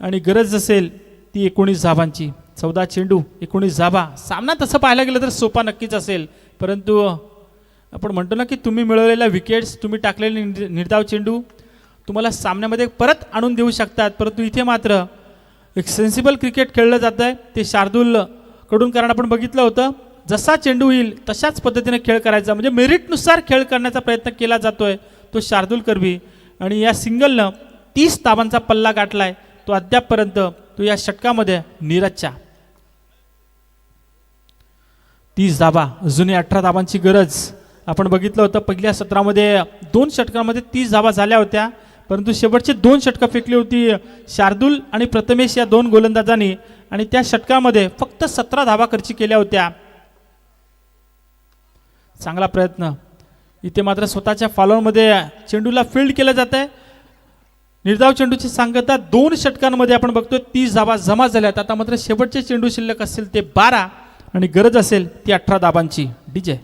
आणि गरज असेल ती 19 धावांची. 14 चेंडू 19 धावा. सामना तसं पाहायला गेलं तर सोपा नक्कीच असेल, परंतु आपण म्हणतो ना की तुम्ही मिळवलेल्या विकेट्स, तुम्ही टाकलेले निर्धाव चेंडू तुम्हाला सामन्यामध्ये परत आणून देऊ शकतात. परंतु इथे मात्र एक सेन्सिबल क्रिकेट खेळलं जातं आहे. ते शार्दूल कडूनकरांना आपण बघितलं होतं. जसा चेंडू येईल तशाच पद्धतीने खेळ करायचा, म्हणजे मेरिटनुसार खेळ करण्याचा प्रयत्न केला जातोय तो शार्दूल करवी. आणि या सिंगलनं 30 धावांचा पल्ला गाठलाय. तो अद्यापपर्यंत तो या षटकामध्ये नीरजच्या 30 धावा. अजूनही 18 धावांची गरज. आपण बघितलं होतं पहिल्या सत्रामध्ये 2 षटकांमध्ये 30 धावा झाल्या होत्या, परंतु शेवटचे 2 षटकं फेकली होती शार्दूल आणि प्रथमेश या 2 गोलंदाजांनी आणि त्या षटकामध्ये फक्त 17 धावा खर्ची केल्या होत्या. चांगला प्रयत्न. इथे मात्र स्वतःच्या फॉलोअरमध्ये चेंडूला फील्ड केलं जात आहे. निर्धाव चेंडूची सांगता 2 षटकांमध्ये आपण बघतोय 30 धावा जमा झाल्यात. आता मात्र शेवटचे चेंडू शिल्लक असतील ते 12 आणि गरज असेल ती 18 धावांची. डीजे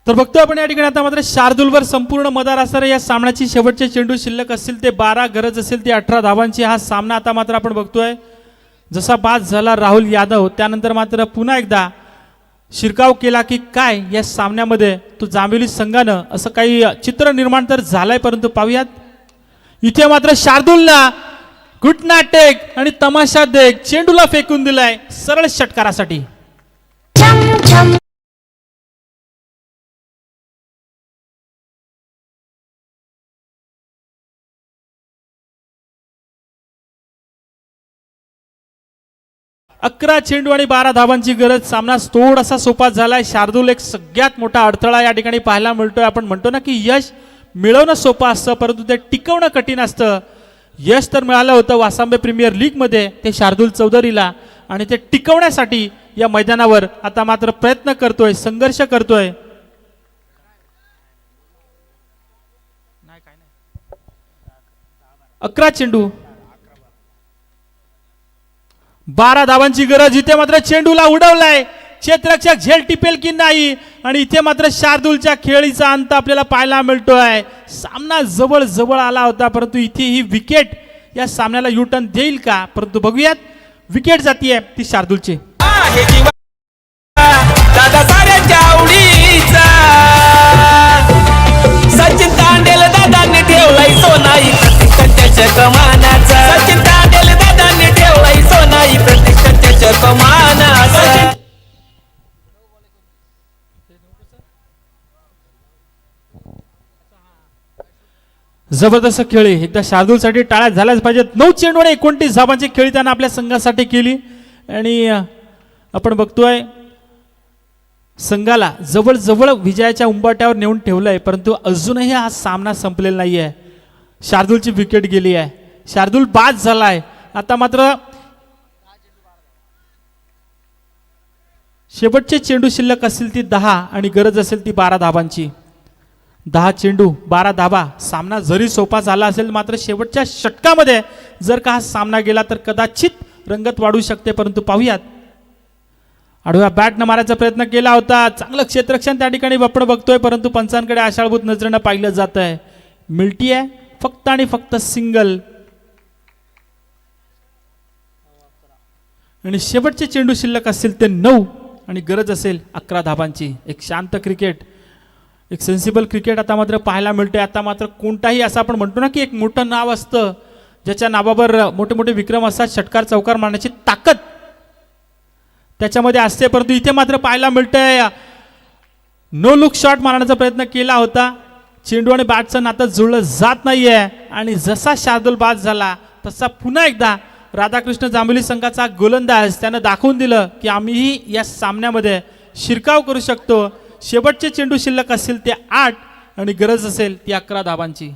तर बघतोय आपण या ठिकाणी आता मात्र शार्दूलवर संपूर्ण मदार असणार या सामन्याची. शेवटचे चेंडू शिल्लक असतील ते 12, गरज असेल ती 18 धावांची. हा सामना आता मात्र आपण बघतोय जसा बाद झाला राहुल यादव त्यानंतर मात्र पुन्हा एकदा शिरकाव केला की काय या सामन्यामध्ये तो जांभेली संघानं असं काही चित्र निर्माण तर झालंय. परंतु पाहूयात इथे मात्र शार्दूलला घुटना टेक आणि तमाशा देख चेंडूला फेकून दिलाय सरळ षटकारासाठी. अकरा चेंडू आणि 12 धावांची गरज. सामना थोडासा सोपा झालाय. शार्दूल एक सगळ्यात मोठा अडथळा या ठिकाणी पाहायला मिळतोय. आपण म्हणतो ना की यश मिळवणं सोपं असतं, परंतु ते टिकवणं कठीण असतं. यश तर मिळालं होतं वासांबे प्रीमियर लीग मध्ये ते शार्दूल चौधरीला, आणि ते टिकवण्यासाठी या मैदानावर आता मात्र प्रयत्न करतोय, संघर्ष करतोय. 11 चेंडू 12 धावांची गरज. इथे मात्र चेंडूला उडवलाय. क्षेत्ररक्षक झेल टिपेल की नाही, आणि इथे मात्र शार्दूलच्या खेळीचा अंत आपल्याला पाहायला मिळतोय. सामना जवळ जवळ आला होता, परंतु इथे ही विकेट या सामन्याला यू टर्न देईल का? परंतु बघूयात, विकेट जातीये ती शार्दूलची. दादा साऱ्यांच्या आवडीचा सचिन तांडेल दादांनी ठेवलाय सोनाई प्रतिष्ठाच्या कमानाचा. सचिन तांडेल दादांनी ठेवलाय सोनाई प्रतिष्ठाच्या कमानाचा. जबरदस्त खेळी. एकदा शार्दूलसाठी टाळ्या झाल्याच पाहिजेत. 9 चेंडू आणि 29 धावांची खेळी त्यानं आपल्या संघासाठी केली, आणि आपण बघतोय संघाला जवळ जवळ विजयाच्या उंबरठ्यावर नेऊन ठेवलंय. परंतु अजूनही हा सामना संपलेला नाहीये. शार्दूलची विकेट गेली आहे, शार्दूल बाद झालाय. आता मात्र शेवटचे चेंडू शिल्लक असतील ती 10 आणि गरज असेल ती 12 धाबांची. 10 चेंडू 12 धाबा. सामना जरी सोपा झाला असेल मात्र शेवटच्या षटकामध्ये जर का हा सामना गेला तर कदाचित रंगत वाढू शकते. परंतु पाहूयात, आडव्या बॅटनं मारायचा प्रयत्न केला होता, चांगलं क्षेत्ररक्षण त्या ठिकाणी आपण बघतोय, परंतु पंचांकडे आशाळभूत नजरेनं पाहिलं जात आहे. मिळती आहे फक्त आणि फक्त सिंगल. आणि शेवटचे चेंडू शिल्लक असतील ते 9 आणि गरज असेल 11 धाबांची. एक शांत क्रिकेट, एक सेन्सिबल क्रिकेट आता मात्र पाहायला मिळते. आता मात्र कोणताही असं आपण म्हणतो ना की एक मोठं नाव असतं ज्याच्या नावावर मोठे मोठे विक्रम असतात, षटकार चौकार मारण्याची ताकद त्याच्यामध्ये असते, परंतु इथे मात्र पाहायला मिळतंय नो लुक शॉट मारण्याचा प्रयत्न केला होता. चेंडू आणि बॅटचं नातं जुळलं जात नाहीये आणि जसा शार्दूल बाद झाला तसा पुन्हा एकदा राधाकृष्ण जांभोली संघाचा गोलंदाज त्यानं दाखवून दिलं की आम्हीही या सामन्यामध्ये शिरकाव करू शकतो. शेवटचे चेंडू शिल्लक असतील ते 8 आणि गरज असेल ती 11 धाबांची.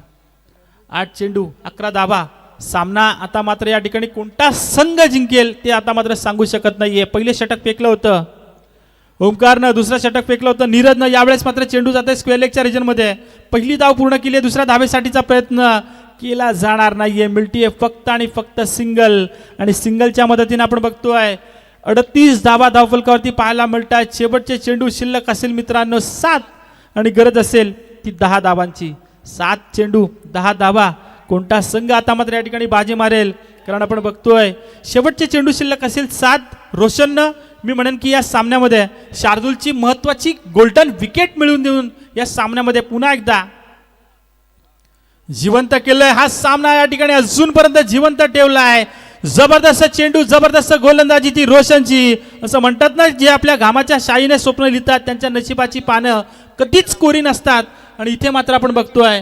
8 चेंडू 11 धाबा. सामना आता मात्र या ठिकाणी कोणता संघ जिंकेल ते आता मात्र सांगू शकत नाहीये. पहिले षटक फेकलं होतं ओमकारनं, दुसरं षटक फेकलं होतं नीरजनं. यावेळेस मात्र चेंडू जाते स्क्वेअर लेगच्या रिजनमध्ये. पहिली धाव पूर्ण केली आहे, दुसऱ्या धावेसाठीचा प्रयत्न केला जाणार नाहीये. मिळतीये फक्त आणि फक्त सिंगल आणि सिंगलच्या मदतीने आपण बघतोय 38 धाबा धावफलकावरती पाहायला मिळतात. शेवटचे चेंडू शिल्लक असेल मित्रांनो 7 आणि गरज असेल ती 10 धाबांची. 7 चेंडू 10 धाबा. कोणता संघ आता मात्र या ठिकाणी बाजी मारेल, कारण आपण बघतोय शेवटचे चेंडू शिल्लक असेल 7. रोशननं मी म्हणेन की या सामन्यामध्ये शार्दूलची महत्वाची गोल्डन विकेट मिळवून देऊन या सामन्यामध्ये पुन्हा एकदा जिवंत केलंय. हा सामना या ठिकाणी अजूनपर्यंत जिवंत ठेवलाय. जबरदस्त चेंडू, जबरदस्त गोलंदाजी ती रोशनची. असं म्हणतात ना, जे आपल्या घामाच्या शाईने स्वप्न लिहितात त्यांच्या नशिबाची पानं कधीच कोरी नसतात. आणि इथे मात्र आपण बघतोय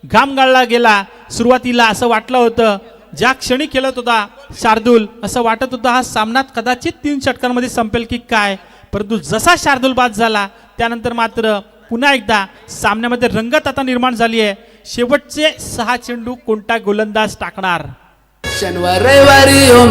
घाम गाळला गेला. सुरुवातीला असं वाटलं होतं, ज्या क्षणी खेळत होता शार्दूल असं वाटत होतं हा सामना कदाचित 3 षटकांमध्ये संपेल की काय, परंतु जसा शार्दूल बाद झाला त्यानंतर मात्र पुन्हा एकदा सामन्यामध्ये रंगत आता निर्माण झाली आहे. शेवटचे 6 चेंडू कोणता गोलंदाज टाकणार. शनिवार रविवारी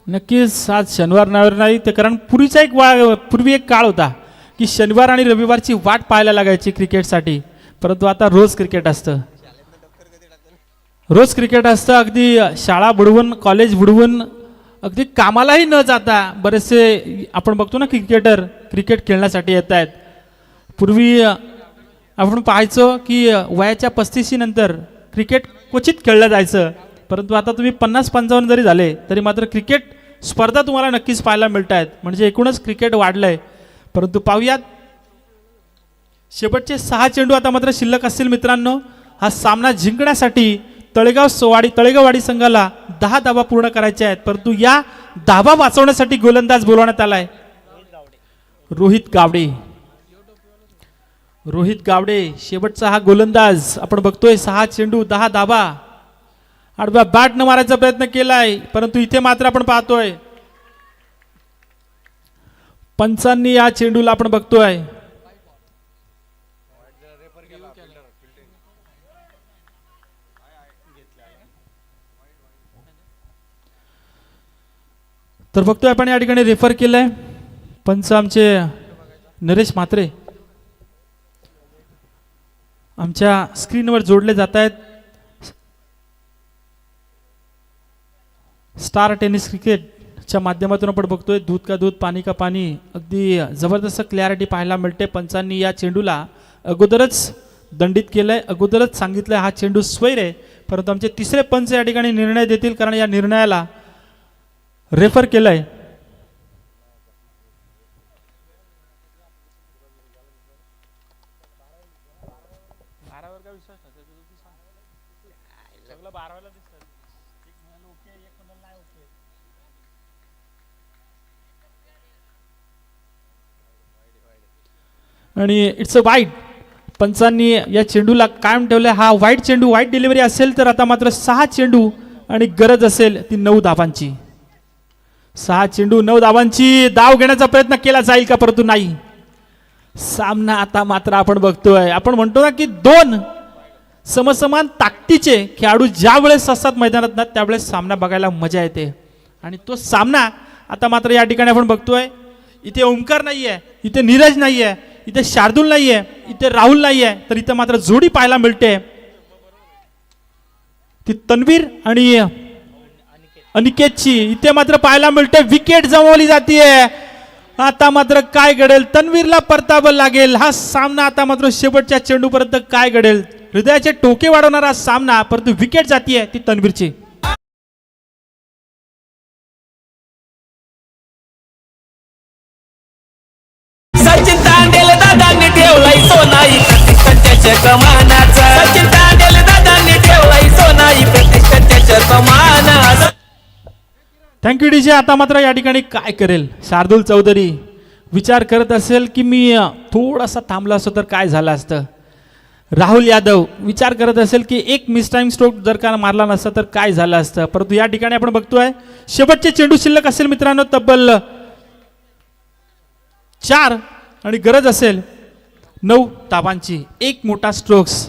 नक्कीच आज शनिवार रविवार नाही ते, कारण पूर्वीचा पूर्वी एक काळ होता की शनिवार आणि रविवारची वाट पाहायला लागायची क्रिकेटसाठी, परंतु आता रोज क्रिकेट असतं. रोज क्रिकेट असतं. अगदी शाळा बुडवून कॉलेज बुडवून अगदी कामालाही न जाता बरेचसे आपण बघतो ना क्रिकेटर क्रिकेट खेळण्यासाठी येत आहेत. पूर्वी आपण पाहायचो की वयाच्या 35 नंतर क्रिकेट क्वचित खेळलं जायचं, परंतु आता तुम्ही 50-55 जरी झाले तरी मात्र क्रिकेट स्पर्धा तुम्हाला नक्कीच पाहायला मिळत आहेत. म्हणजे एकूणच क्रिकेट वाढलंय. परंतु पाहूयात शेवटचे 6 चेंडू आता मात्र शिल्लक असतील मित्रांनो. हा सामना जिंकण्यासाठी तळेगाववाडी संघाला 10 धाबा पूर्ण करायच्या आहेत, परंतु या धाबा वाचवण्यासाठी गोलंदाज बोलवण्यात आलाय रोहित गावडे. रोहित गावडे शेवटचा हा गोलंदाज आपण बघतोय. 6 चेंडू 10 धाबा. आडव्या बॅटनं मारायचा प्रयत्न केलाय, परंतु इथे मात्र आपण पाहतोय पंचांनी या चेंडूला आपण बघतोय तर बघतोय आपण या ठिकाणी रेफर केलंय पंच आमचे नरेश म्हात्रे आमच्या स्क्रीनवर जोडले जात आहेत. स्टार टेनिस क्रिकेटच्या माध्यमातून आपण बघतोय दूध का दूध पाणी का पाणी. अगदी जबरदस्त क्लॅरिटी पाहायला मिळते. पंचांनी या चेंडूला अगोदरच दंडित केलंय, अगोदरच सांगितलंय हा चेंडू स्वैर आहे, परंतु आमचे तिसरे पंच या ठिकाणी निर्णय देतील, कारण या निर्णयाला रेफर केलंय. आणि इट्स अ वाईट. पंचांनी या चेंडूला कायम ठेवले. हा वाईट चेंडू, वाईट डिलिव्हरी असेल तर आता मात्र 6 चेंडू आणि गरज असेल ती 9 धावांची. 6 चेंडू 9 धावांची. धाव घेण्याचा प्रयत्न केला जाईल का, परंतु नाही. सामना आता मात्र आपण बघतोय, आपण म्हणतो ना की दोन समसमान ताकदीचे खेळाडू ज्या वेळेस असतात मैदानात ना त्यावेळेस सामना बघायला मजा येते. आणि तो सामना आता मात्र या ठिकाणी आपण बघतोय. इथे ओमकार नाहीये, इथे नीरज नाहीये, इथे शार्दूल नाहीये, इथे राहुल नाहीये, तर इथे मात्र जोडी पाहायला मिळते ती तन्वीर आणि अनिकेतची. इथे मात्र पाहायला मिळते विकेट गमावली जातीये. आता मात्र काय घडेल, तन्वीरला परतावं लागेल. हा सामना आता मात्र शेवटच्या चेंडूपर्यंत काय घडेल, हृदयाचे टोके वाढवणारा सामना, परंतु विकेट जातीये ती तन्वीरची. सचिन तांडेल दादांनी ठेवलाय सोनाई प्रतिष्ठाच्या कमानाचा. सचिन तांडेल दादांनी ठेवलाय सोनाई प्रतिष्ठाच्या कमानाचा. Thank you DJ. आता मात्र या ठिकाणी काय करेल शार्दूल चौधरी, विचार करत असेल की मी थोडासा थांबला असतो तर काय झालं असतं. राहुल यादव विचार करत असेल की एक मिस टाइम स्ट्रोक जर का मारला नसता तर काय झालं असतं. परंतु या ठिकाणी आपण बघतोय शेवटचे चेंडू शिल्लक असेल मित्रांनो तब्बल 4 आणि गरज असेल 9 धावांची. एक मोठा स्ट्रोक्स,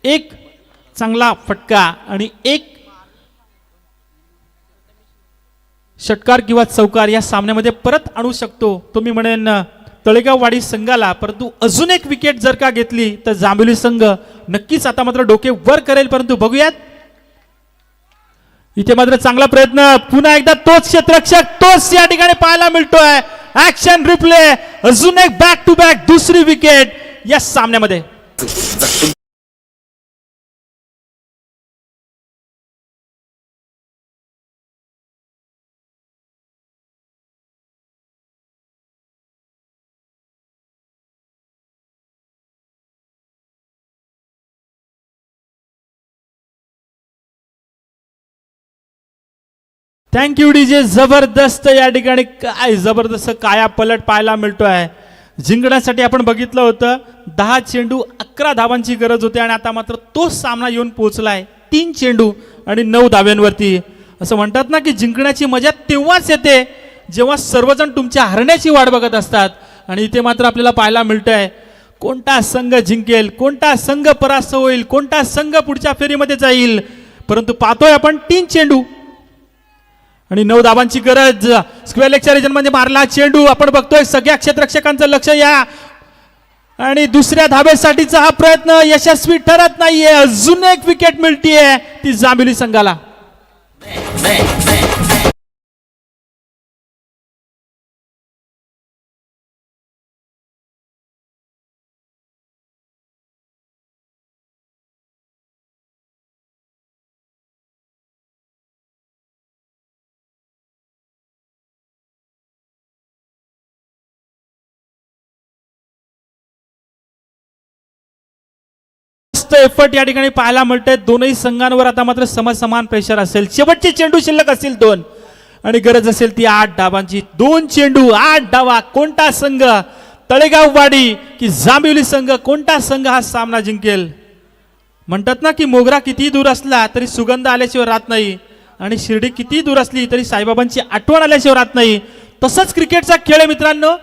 एक चांगला फटका आणि एक षटकार किंवा चौकार या सामन्यामध्ये परत आणू शकतो तो मी म्हणेन तळेगाववाडी संघाला. परंतु अजून एक विकेट जर का घेतली तर जांभेली संघ नक्कीच आता मात्र डोके वर करेल. परंतु बघूयात, इथे मात्र चांगला प्रयत्न. पुन्हा एकदा तोच क्षेत्ररक्षक, तोच या ठिकाणी पाहायला मिळतोय. ऍक्शन रिप्ले, अजून एक बॅक टू बॅक दुसरी विकेट या सामन्यामध्ये. Thank you DJ. जबरदस्त या ठिकाणी काय जबरदस्त काया पलट पाहायला मिळतोय. जिंकण्यासाठी आपण बघितलं होतं 10 चेंडू 11 धावांची गरज होती आणि आता मात्र तोच सामना येऊन पोहोचलाय 3 चेंडू आणि 9 धाव्यांवरती. असं म्हणतात ना की जिंकण्याची मजा तेव्हाच येते जेव्हा सर्वजण तुमच्या हरण्याची वाट बघत असतात. आणि इथे मात्र आपल्याला पाहायला मिळतंय कोणता संघ जिंकेल, कोणता संघ परास्त होईल, कोणता संघ पुढच्या फेरीमध्ये जाईल. परंतु पाहतोय आपण 3 चेंडू आणि 9 धावांची गरज. स्क्वेअर लेगच्या रिजन मध्ये मारला चेंडू. आपण बघतोय सगळ्या क्षेत्ररक्षकांचं लक्ष या आणि दुसऱ्या धाबेसाठीचा हा प्रयत्न यशस्वी ठरत नाहीये. अजून एक विकेट मिळतीये ती जांभेली संघाला. एफर्ट या ठिकाणी पाहायला मिळते. दोनही संघांवर आता मात्र समसमान प्रेशर असेल. शेवटचे चेंडू शिल्लक असतील 2 आणि गरज असेल ती 8 धावांची. 2 चेंडू 8 धावा. कोणता संघ, तळेगाववाडी की जांभेली संघ, कोणता संघ हा सामना जिंकेल. म्हणतात ना की मोगरा किती दूर असला तरी सुगंध आल्याशिवाय राहत नाही आणि शिर्डी किती दूर असली तरी साईबाबांची आठवण आल्याशिवाय राहत नाही. तसंच क्रिकेटचा खेळ आहे मित्रांनो.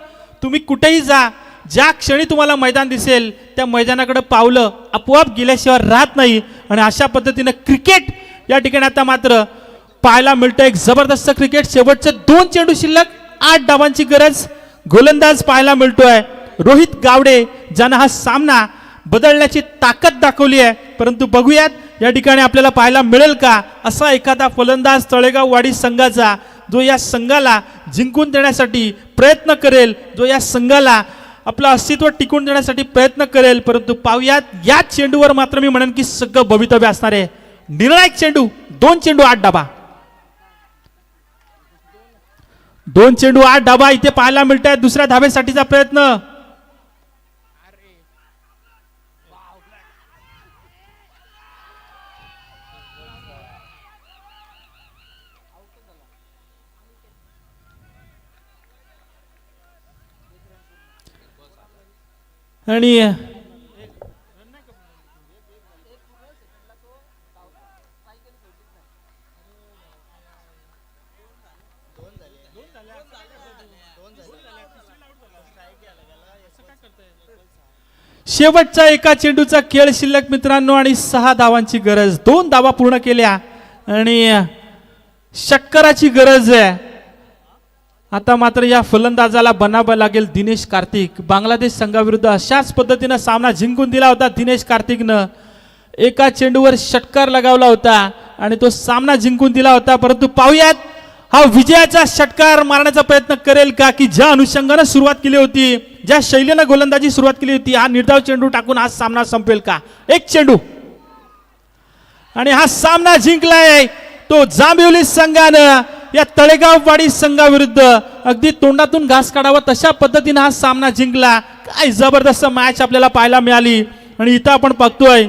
तुम्ही कुठेही जा, ज्या क्षणी तुम्हाला मैदान दिसेल त्या मैदानाकडे पावलं आपोआप गेल्याशिवाय राहत नाही. आणि अशा पद्धतीनं क्रिकेट या ठिकाणी आता मात्र पाहायला मिळतं. एक जबरदस्त क्रिकेट. शेवटचे 2 चेंडू शिल्लक 8 धावांची गरज. गोलंदाज पाहायला मिळतोय रोहित गावडे, ज्यानं हा सामना बदलण्याची ताकद दाखवली आहे. परंतु बघूयात या ठिकाणी आपल्याला पाहायला मिळेल का असा एखादा फलंदाज तळेगाववाडी संघाचा जो या संघाला जिंकून देण्यासाठी प्रयत्न करेल, जो या संघाला आपलं अस्तित्व टिकून देण्यासाठी प्रयत्न करेल. परंतु पाहूयात या चेंडूवर मात्र मी म्हणेन की सगळं भवितव्य असणार आहे. निर्णायक चेंडू. 2 चेंडू 8 धाबा. 2 चेंडू 8 धाबा इथे पाहायला मिळत आहे. दुसऱ्या धाब्यासाठीचा प्रयत्न. आणि शेवटच्या एका चेंडूचा खेळ शिल्लक मित्रांनो आणि 6 धावांची गरज. 2 धावा पूर्ण केल्या आणि षटकाराची गरज आहे. आता मात्र या फलंदाजाला बनावं लागेल दिनेश कार्तिक. बांगलादेश संघाविरुद्ध अशाच पद्धतीनं सामना जिंकून दिला होता दिनेश कार्तिकनं. एका चेंडूवर षटकार लगावला होता आणि तो सामना जिंकून दिला होता. परंतु पाहूयात हा विजयाचा षटकार मारण्याचा प्रयत्न करेल का, की ज्या अनुषंगानं सुरुवात केली होती, ज्या शैलीनं गोलंदाजी सुरुवात केली होती, हा निर्धाव चेंडू टाकून हा सामना संपेल का. एक चेंडू आणि हा सामना जिंकलाय तो जांभिवली संघानं या तळेगाववाडी संघाविरुद्ध. अगदी तोंडातून घास काढावा तशा पद्धतीने हा सामना जिंकला. काय जबरदस्त मॅच आपल्याला पाहायला मिळाली. आणि इथं आपण बघतोय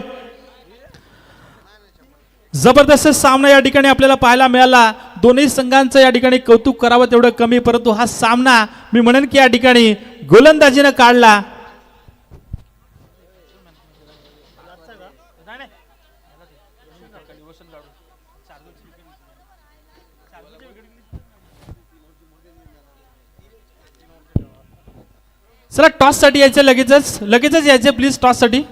जबरदस्त सामना या ठिकाणी आपल्याला पाहायला मिळाला. दोन्ही संघांचं या ठिकाणी कौतुक करावं तेवढं कमी. परंतु हा सामना मी म्हणेन की या ठिकाणी गोलंदाजीनं काढला. चला टॉस साठी यायचं लगेचच यायचं प्लीज टॉस साठी.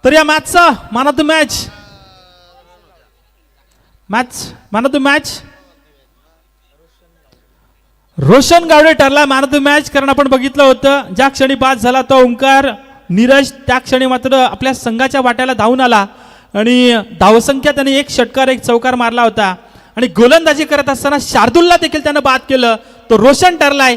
तर या मॅचचा man of the match Roshan Gawade ठरला मॅन ऑफ द मॅच. कारण आपण बघितलं होतं ज्या क्षणी बाद झाला तो ओंकार नीरज, त्या क्षणी मात्र आपल्या संघाच्या वाट्याला धावून आला आणि धावसंख्या त्याने 1 षटकार 1 चौकार मारला होता. आणि गोलंदाजी करत असताना शार्दूलला देखील त्यानं बाद केलं. तो रोशन ठरलाय